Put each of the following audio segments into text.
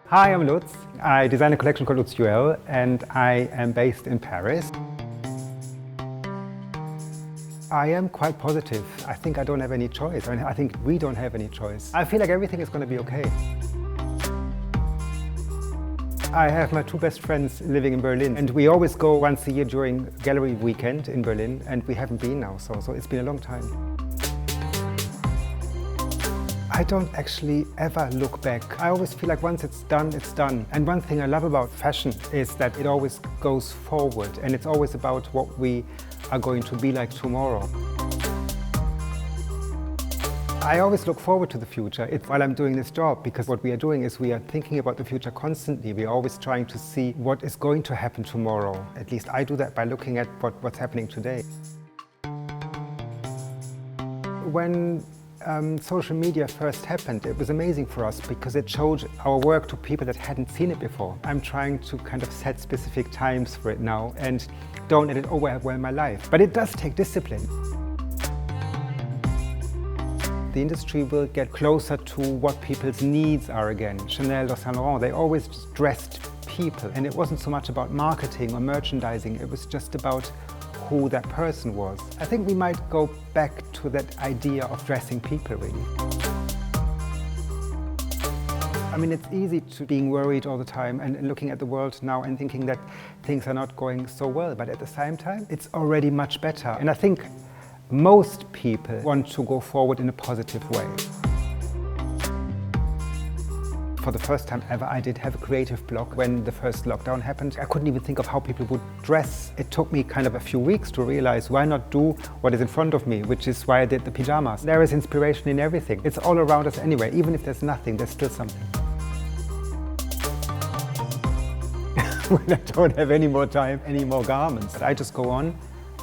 Hi, I'm Lutz. I design a collection called Lutz Huelle and I am based in Paris. I am quite positive. I think I don't have any choice. I think we don't have any choice. I feel like everything is going to be okay. I have my two best friends living in Berlin and we always go once a year during gallery weekend in Berlin and we haven't been now, so it's been a long time. I don't actually ever look back. I always feel like once it's done, it's done. And one thing I love about fashion is that it always goes forward and it's always about what we are going to be like tomorrow. I always look forward to the future while I'm doing this job, because what we are doing is we are thinking about the future constantly. We are always trying to see what is going to happen tomorrow. At least I do that by looking at what's happening today. When social media first happened, it was amazing for us because it showed our work to people that hadn't seen it before. I'm trying to kind of set specific times for it now and don't let it overwhelm my life. But it does take discipline. The industry will get closer to what people's needs are again. Chanel or Saint Laurent, they always just dressed people, and it wasn't so much about marketing or merchandising, it was just about who that person was. I think we might go back to that idea of dressing people, really. I mean, it's easy to being worried all the time and looking at the world now and thinking that things are not going so well, but at the same time, it's already much better. And I think most people want to go forward in a positive way. For the first time ever, I did have a creative block when the first lockdown happened. I couldn't even think of how people would dress. It took me kind of a few weeks to realize why not do what is in front of me, which is why I did the pajamas. There is inspiration in everything. It's all around us anyway. Even if there's nothing, there's still something. When I don't have any more time, any more garments, I just go on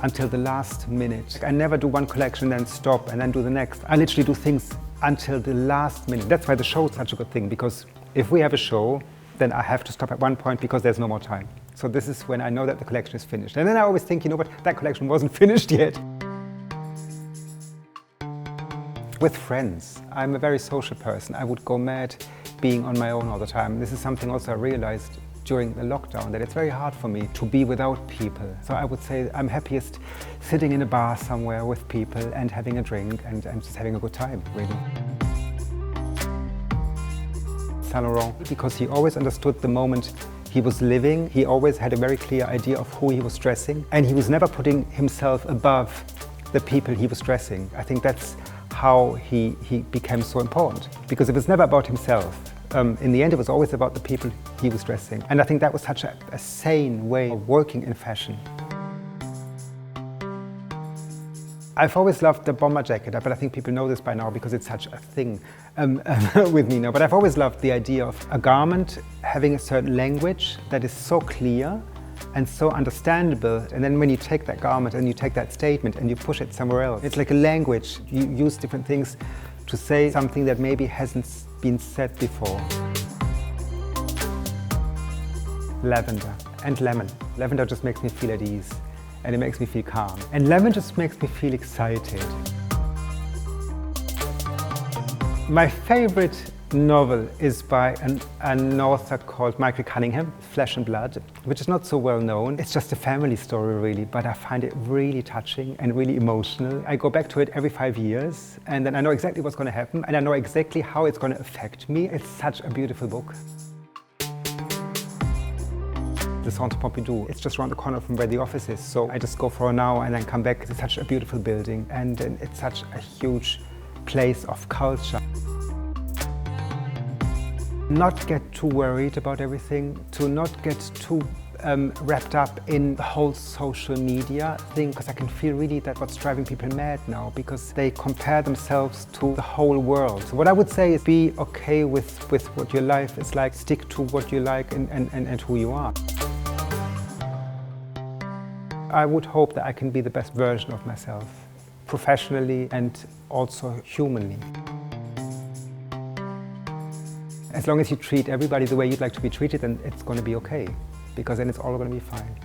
until the last minute. I never do one collection, then stop, and then do the next. I literally do things until the last minute. That's why the show is such a good thing, because if we have a show, then I have to stop at one point because there's no more time. So this is when I know that the collection is finished. And then I always think, you know what, that collection wasn't finished yet. With friends, I'm a very social person. I would go mad being on my own all the time. This is something also I realized during the lockdown, that it's very hard for me to be without people. So I would say I'm happiest sitting in a bar somewhere with people and having a drink and just having a good time, really. Saint Laurent, because he always understood the moment he was living. He always had a very clear idea of who he was dressing, and he was never putting himself above the people he was dressing. I think that's how he became so important, because it was never about himself. In the end, it was always about the people he was dressing. And I think that was such a sane way of working in fashion. I've always loved the bomber jacket, but I think people know this by now because it's such a thing with me now. But I've always loved the idea of a garment having a certain language that is so clear and so understandable. And then when you take that garment and you take that statement and you push it somewhere else, it's like a language. You use different things to say something that maybe hasn't been said before. Lavender and lemon. Lavender just makes me feel at ease and it makes me feel calm. And lemon just makes me feel excited. My favorite novel is by an author called Michael Cunningham, Flesh and Blood, which is not so well known. It's just a family story, really, but I find it really touching and really emotional. I go back to it every 5 years, and then I know exactly what's going to happen, and I know exactly how it's going to affect me. It's such a beautiful book. The Centre Pompidou, it's just around the corner from where the office is, so I just go for an hour and then come back. It's such a beautiful building, and it's such a huge place of culture. Not get too worried about everything, to not get too wrapped up in the whole social media thing, because I can feel really that what's driving people mad now, because they compare themselves to the whole world. So what I would say is be okay with what your life is like, stick to what you like and who you are. I would hope that I can be the best version of myself, professionally and also humanly. As long as you treat everybody the way you'd like to be treated, then it's going to be okay, because then it's all going to be fine.